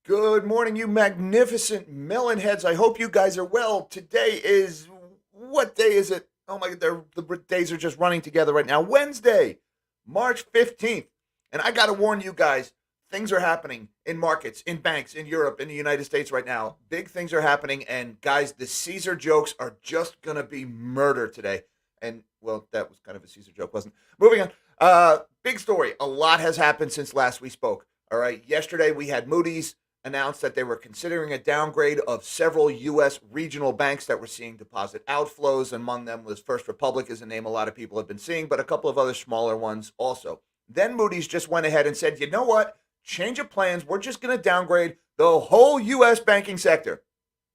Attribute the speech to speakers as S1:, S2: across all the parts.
S1: Good morning, you magnificent melon heads. I hope you guys are well. Today is, what day is it? Oh my God, the days are just running together right now. Wednesday, March 15th. And I got to warn you guys, things are happening in markets, in banks, in Europe, in the United States right now. Big things are happening. And guys, the Caesar jokes are just going to be murder today. And, well, that was kind of a Caesar joke, wasn't it? Moving on. Big story. A lot has happened since last we spoke. All right. Yesterday, we had Moodys announced that they were considering a downgrade of several U.S. regional banks that were seeing deposit outflows. Among them was First Republic, is a name a lot of people have been seeing, but a couple of other smaller ones also. Then Moody's just went ahead and said, you know what? Change of plans. We're just going to downgrade the whole U.S. banking sector.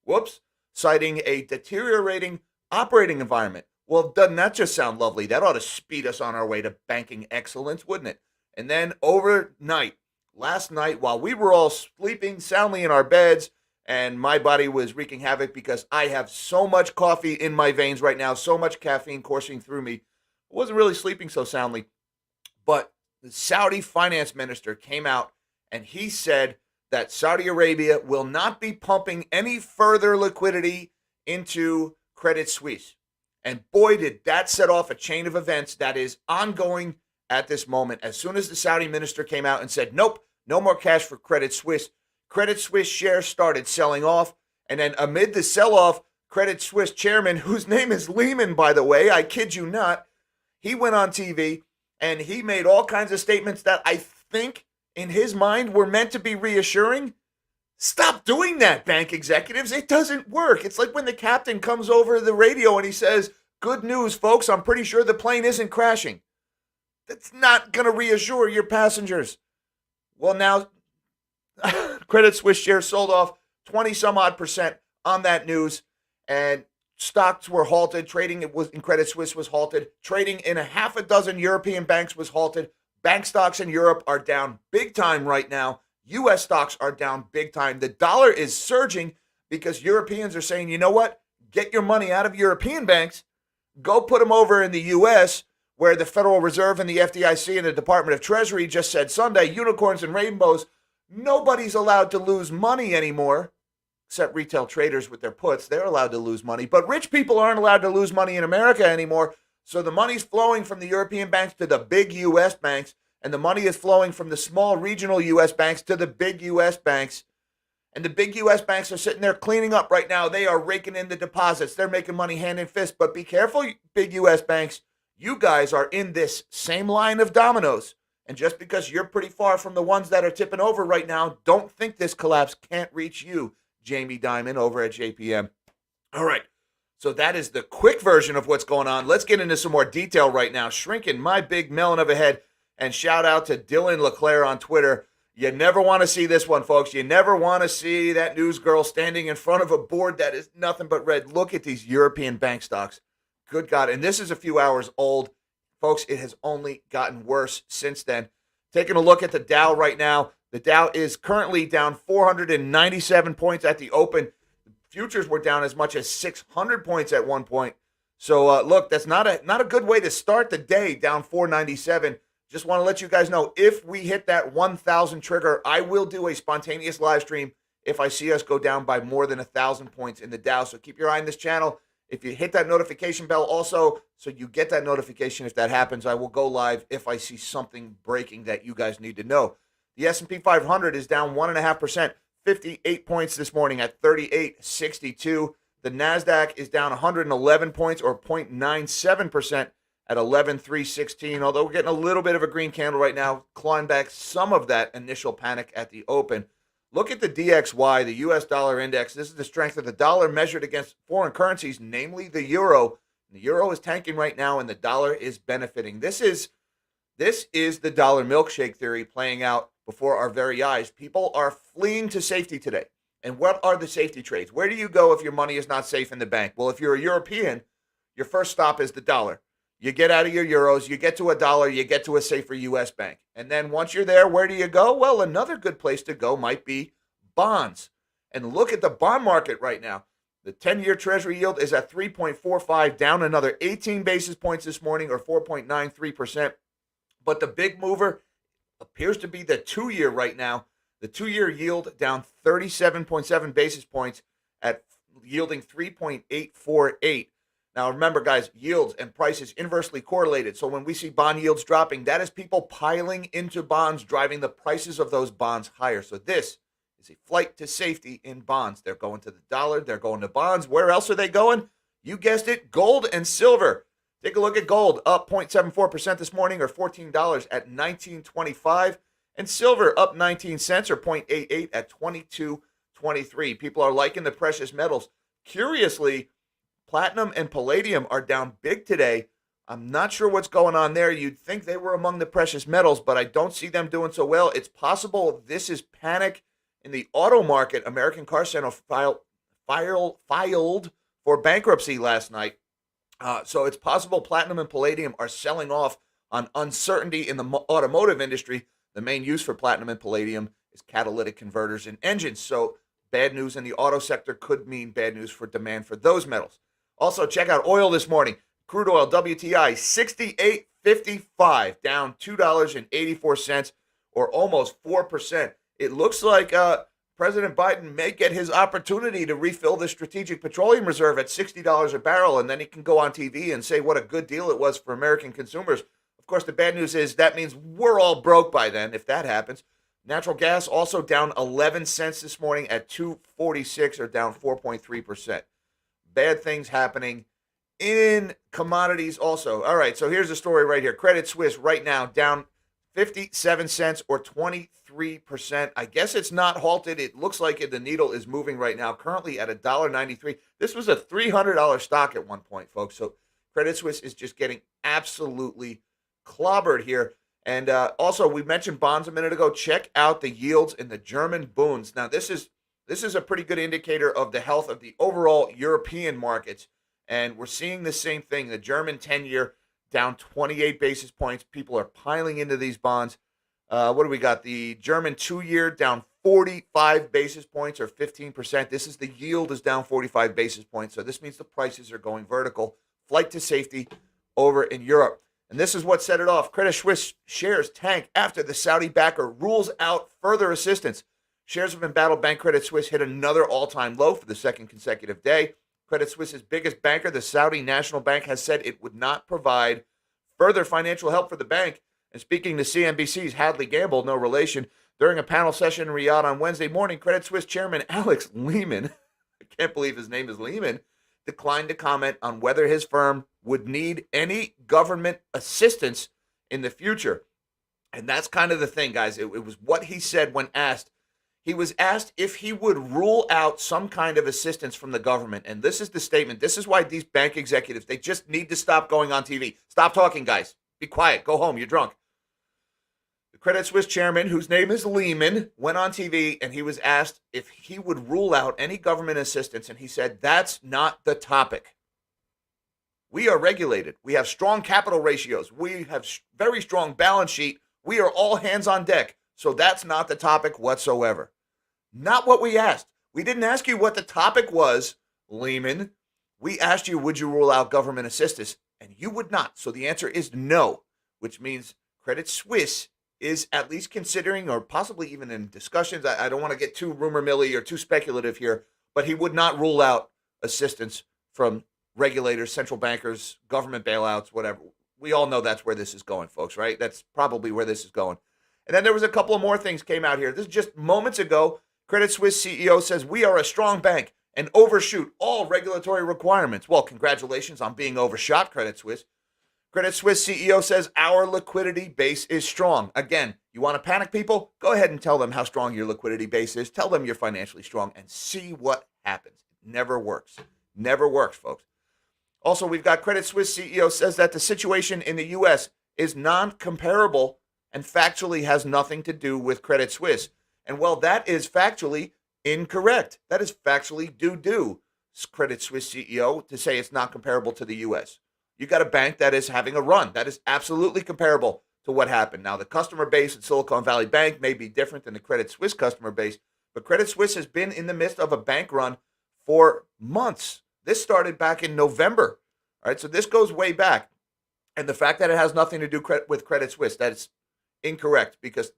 S1: Whoops. Citing a deteriorating operating environment. Well, doesn't that just sound lovely? That ought to speed us on our way to banking excellence, wouldn't it? And then overnight, last night, while we were all sleeping soundly in our beds and my body was wreaking havoc because I have so much coffee in my veins right now, so much caffeine coursing through me, I wasn't really sleeping so soundly. But the Saudi finance minister came out and he said that Saudi Arabia will not be pumping any further liquidity into Credit Suisse. And boy, did that set off a chain of events that is ongoing at this moment. As soon as the Saudi minister came out and said, nope, no more cash for Credit Suisse shares started selling off. And then amid the sell-off, Credit Suisse chairman, whose name is Lehman, by the way, I kid you not, he went on TV and he made all kinds of statements that I think in his mind were meant to be reassuring. Stop doing that, bank executives. It doesn't work. It's like when the captain comes over the radio and he says, good news, folks, I'm pretty sure the plane isn't crashing. That's not going to reassure your passengers. Well, now, Credit Suisse shares sold off 20 some odd percent on that news, and stocks were halted. Trading in Credit Suisse was halted. Trading in a half a dozen European banks was halted. Bank stocks in Europe are down big time right now. U.S. stocks are down big time. The dollar is surging because Europeans are saying, you know what? Get your money out of European banks. Go put them over in the U.S., where the Federal Reserve and the FDIC and the Department of Treasury just said Sunday, unicorns and rainbows, nobody's allowed to lose money anymore, except retail traders with their puts. They're allowed to lose money. But rich people aren't allowed to lose money in America anymore. So the money's flowing from the European banks to the big U.S. banks, and the money is flowing from the small regional U.S. banks to the big U.S. banks. And the big U.S. banks are sitting there cleaning up right now. They are raking in the deposits. They're making money hand in fist. But be careful, big U.S. banks. You guys are in this same line of dominoes. And just because you're pretty far from the ones that are tipping over right now, don't think this collapse can't reach you, Jamie Dimon over at JPM. All right. So that is the quick version of what's going on. Let's get into some more detail right now. Shrinking my big melon of a head. And shout out to Dylan LeClaire on Twitter. You never want to see this one, folks. You never want to see that news girl standing in front of a board that is nothing but red. Look at these European bank stocks. Good God. And this is a few hours old. Folks, it has only gotten worse since then. Taking a look at the Dow right now. The Dow is currently down 497 points at the open. The futures were down as much as 600 points at one point. So, look, that's not a good way to start the day, down 497. Just want to let you guys know, if we hit that 1,000 trigger, I will do a spontaneous live stream if I see us go down by more than 1,000 points in the Dow. So keep your eye on this channel. If you hit that notification bell also, so you get that notification if that happens, I will go live if I see something breaking that you guys need to know. The S&P 500 is down 1.5%, 58 points this morning at 38.62. The NASDAQ is down 111 points, or 0.97%, at 11,316. Although we're getting a little bit of a green candle right now, clawing back some of that initial panic at the open. Look at the DXY, the U.S. dollar index. This is the strength of the dollar measured against foreign currencies, namely the euro. The euro is tanking right now, and the dollar is benefiting. This is the dollar milkshake theory playing out before our very eyes. People are fleeing to safety today. And what are the safety trades? Where do you go if your money is not safe in the bank? Well, if you're a European, your first stop is the dollar. You get out of your euros, you get to a dollar, you get to a safer U.S. bank. And then once you're there, where do you go? Well, another good place to go might be bonds. And look at the bond market right now. The 10-year Treasury yield is at 3.45, down another 18 basis points this morning, or 4.93%. But the big mover appears to be the 2-year right now. The 2-year yield down 37.7 basis points at yielding 3.848. Now, remember, guys, yields and prices inversely correlated. So when we see bond yields dropping, that is people piling into bonds, driving the prices of those bonds higher. So this is a flight to safety in bonds. They're going to the dollar. They're going to bonds. Where else are they going? You guessed it, gold and silver. Take a look at gold, up 0.74% this morning, or $14 at $19.25. And silver up 19 cents, or 0.88 at $22.23. People are liking the precious metals. Curiously, platinum and palladium are down big today. I'm not sure what's going on there. You'd think they were among the precious metals, but I don't see them doing so well. It's possible this is panic in the auto market. American Car Center filed for bankruptcy last night. So it's possible platinum and palladium are selling off on uncertainty in the automotive industry. The main use for platinum and palladium is catalytic converters and engines. So bad news in the auto sector could mean bad news for demand for those metals. Also, check out oil this morning. Crude oil, WTI, $68.55, down $2.84, or almost 4%. It looks like President Biden may get his opportunity to refill the Strategic Petroleum Reserve at $60 a barrel, and then he can go on TV and say what a good deal it was for American consumers. Of course, the bad news is that means we're all broke by then, if that happens. Natural gas also down 11 cents this morning at $2.46, or down 4.3%. Bad things happening in commodities also. All right, so here's the story right here. Credit Suisse right now down 57 cents, or 23%. I guess it's not halted. It looks like the needle is moving right now, currently at $1.93. This was a $300 stock at one point, folks. So Credit Suisse is just getting absolutely clobbered here. And also, we mentioned bonds a minute ago. Check out the yields in the German Bunds. Now, this is a pretty good indicator of the health of the overall European markets. And we're seeing the same thing. The German 10-year down 28 basis points. People are piling into these bonds. What do we got? The German 2-year down 45 basis points, or 15%. This is the yield is down 45 basis points. So this means the prices are going vertical. Flight to safety over in Europe. And this is what set it off. Credit Suisse shares tank after the Saudi backer rules out further assistance. Shares of embattled bank Credit Suisse hit another all-time low for the second consecutive day. Credit Suisse's biggest banker, the Saudi National Bank, has said it would not provide further financial help for the bank. And speaking to CNBC's Hadley Gamble, no relation, during a panel session in Riyadh on Wednesday morning, Credit Suisse chairman Alex Lehman, I can't believe his name is Lehman, declined to comment on whether his firm would need any government assistance in the future. And that's kind of the thing, guys. It was what he said when asked. He was asked if he would rule out some kind of assistance from the government. And this is the statement. This is why these bank executives, they just need to stop going on TV. Stop talking, guys. Be quiet. Go home. You're drunk. The Credit Suisse chairman, whose name is Lehman, went on TV and he was asked if he would rule out any government assistance. And he said, that's not the topic. We are regulated. We have strong capital ratios. We have very strong balance sheet. We are all hands on deck. So that's not the topic whatsoever. Not what we asked. We didn't ask you what the topic was, Lehman. We asked you, would you rule out government assistance? And you would not. So the answer is no, which means Credit Suisse is at least considering, or possibly even in discussions. I don't want to get too rumor milly or too speculative here, but he would not rule out assistance from regulators, central bankers, government bailouts, whatever. We all know that's where this is going, folks, right? That's probably where this is going. And then there was a couple of more things came out here. This is just moments ago. Credit Suisse CEO says, we are a strong bank and overshoot all regulatory requirements. Well, congratulations on being overshot, Credit Suisse. Credit Suisse CEO says, our liquidity base is strong. Again, you want to panic people? Go ahead and tell them how strong your liquidity base is. Tell them you're financially strong and see what happens. It never works. Never works, folks. Also, we've got Credit Suisse CEO says that the situation in the U.S. is non-comparable and factually has nothing to do with Credit Suisse. And well, that is factually incorrect. That is factually doo-doo, Credit Suisse CEO, to say it's not comparable to the U.S. You got a bank that is having a run. That is absolutely comparable to what happened. Now, the customer base at Silicon Valley Bank may be different than the Credit Suisse customer base, but Credit Suisse has been in the midst of a bank run for months. This started back in November. All right, so this goes way back. And the fact that it has nothing to do with Credit Suisse, that is incorrect, because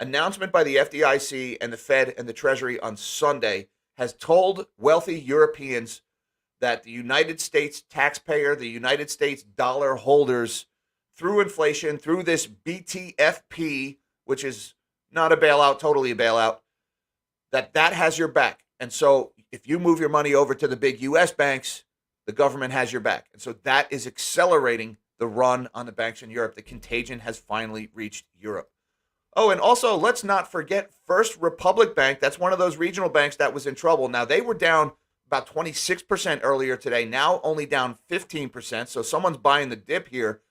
S1: announcement by the FDIC and the Fed and the Treasury on Sunday has told wealthy Europeans that the United States taxpayer, the United States dollar holders, through inflation, through this BTFP, which is not a bailout, totally a bailout, that has your back. And so if you move your money over to the big U.S. banks, the government has your back. And so that is accelerating the run on the banks in Europe. The contagion has finally reached Europe. Oh, and also, let's not forget First Republic Bank. That's one of those regional banks that was in trouble. Now, they were down about 26% earlier today, now only down 15%. So someone's buying the dip here.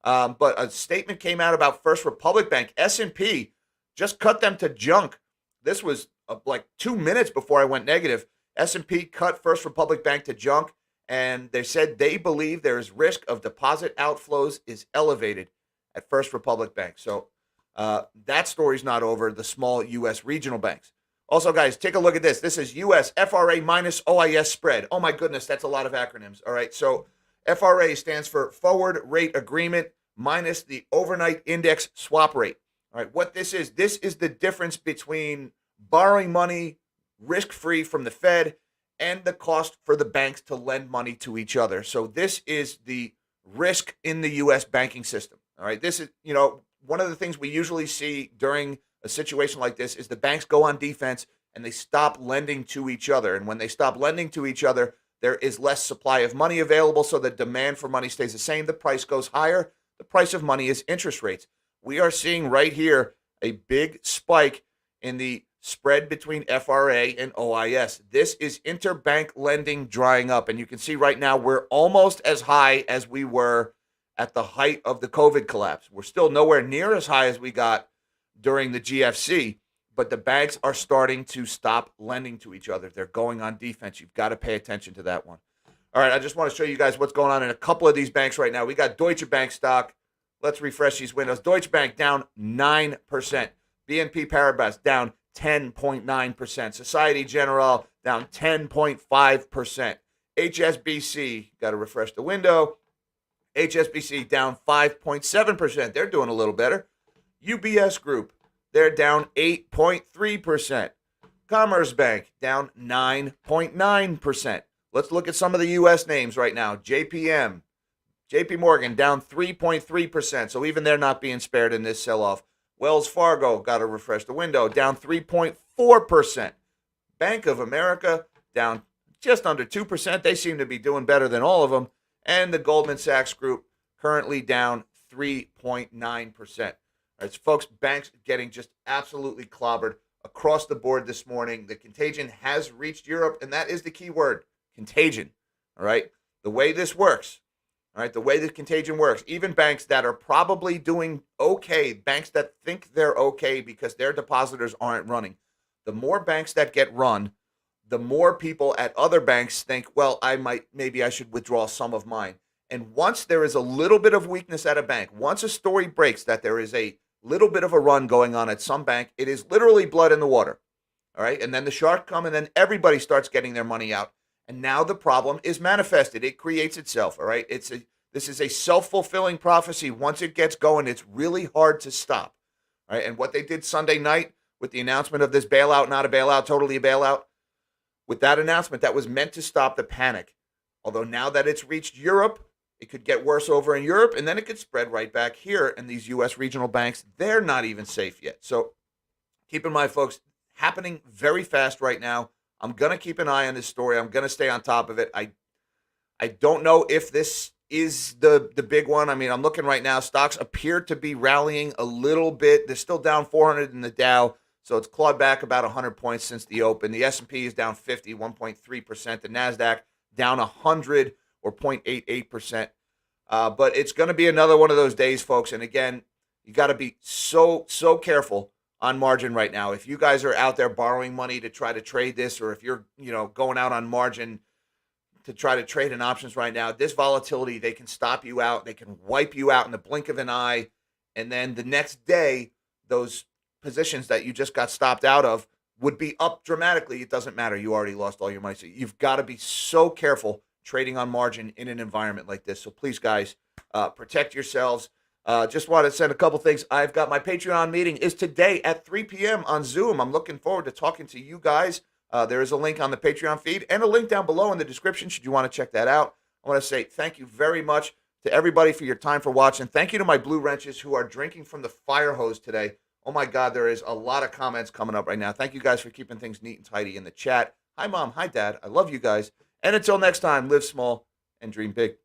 S1: But a statement came out about First Republic Bank. S&P just cut them to junk. This was like 2 minutes before I went negative. S&P cut First Republic Bank to junk, and they said they believe there is risk of deposit outflows is elevated at First Republic Bank. So that story's not over, the small U.S. regional banks. Also, guys, take a look at this. This is U.S. FRA minus OIS spread. Oh, my goodness, that's a lot of acronyms. All right, so FRA stands for Forward Rate Agreement minus the Overnight Index Swap Rate. All right, what this is the difference between borrowing money risk-free from the Fed and the cost for the banks to lend money to each other. So this is the risk in the U.S. banking system. All right, this is, one of the things we usually see during a situation like this is the banks go on defense and they stop lending to each other. And when they stop lending to each other, there is less supply of money available, so the demand for money stays the same. The price goes higher. The price of money is interest rates. We are seeing right here a big spike in the spread between FRA and OIS. This is interbank lending drying up. And you can see right now we're almost as high as we were at the height of the COVID collapse. We're still nowhere near as high as we got during the GFC, but the banks are starting to stop lending to each other. They're going on defense. You've got to pay attention to that one. All right, I just want to show you guys what's going on in a couple of these banks right now. We got Deutsche Bank stock. Let's refresh these windows. Deutsche Bank down 9%. BNP Paribas down 10.9%. Societe Generale down 10.5%. HSBC, got to refresh the window. HSBC down 5.7%. They're doing a little better. UBS Group, they're down 8.3%. Commerzbank down 9.9%. Let's look at some of the U.S. names right now. JP Morgan down 3.3%. So even they're not being spared in this sell-off. Wells Fargo, got to refresh the window, down 3.4%. Bank of America down just under 2%. They seem to be doing better than all of them. And the Goldman Sachs Group currently down 3.9%. All right, so folks, banks getting just absolutely clobbered across the board this morning. The contagion has reached Europe, and that is the key word, contagion. All right, the way this works, all right, the way the contagion works, even banks that are probably doing okay, banks that think they're okay because their depositors aren't running, the more banks that get run, the more people at other banks think, well, maybe I should withdraw some of mine. And once there is a little bit of weakness at a bank, once a story breaks that there is a little bit of a run going on at some bank, it is literally blood in the water. All right. And then the shark come and then everybody starts getting their money out. And now the problem is manifested. It creates itself. All right. This is a self-fulfilling prophecy. Once it gets going, it's really hard to stop. All right. And what they did Sunday night with the announcement of this bailout, not a bailout, totally a bailout, with that announcement, that was meant to stop the panic. Although now that it's reached Europe, it could get worse over in Europe, and then it could spread right back here. And these U.S. regional banks, they're not even safe yet. So keep in mind, folks, happening very fast right now. I'm going to keep an eye on this story. I'm going to stay on top of it. I don't know if this is the big one. I mean, I'm looking right now. Stocks appear to be rallying a little bit. They're still down 400 in the Dow. So it's clawed back about 100 points since the open. The S&P is down 50, 1.3%. The NASDAQ down 100 or 0.88%. But it's going to be another one of those days, folks. And again, you got to be so careful on margin right now. If you guys are out there borrowing money to try to trade this, or if you're going out on margin to try to trade in options right now, this volatility, they can stop you out. They can wipe you out in the blink of an eye. And then the next day, those positions that you just got stopped out of would be up dramatically. It doesn't matter. You already lost all your money. So you've got to be so careful trading on margin in an environment like this. So please, guys, protect yourselves. Just want to send a couple things. I've got my Patreon meeting is today at 3 p.m. on Zoom. I'm looking forward to talking to you guys. There is a link on the Patreon feed and a link down below in the description should you want to check that out. I want to say thank you very much to everybody for your time for watching. Thank you to my Blue Wrenches who are drinking from the fire hose today. Oh my God, there is a lot of comments coming up right now. Thank you guys for keeping things neat and tidy in the chat. Hi, Mom. Hi, Dad. I love you guys. And until next time, live small and dream big.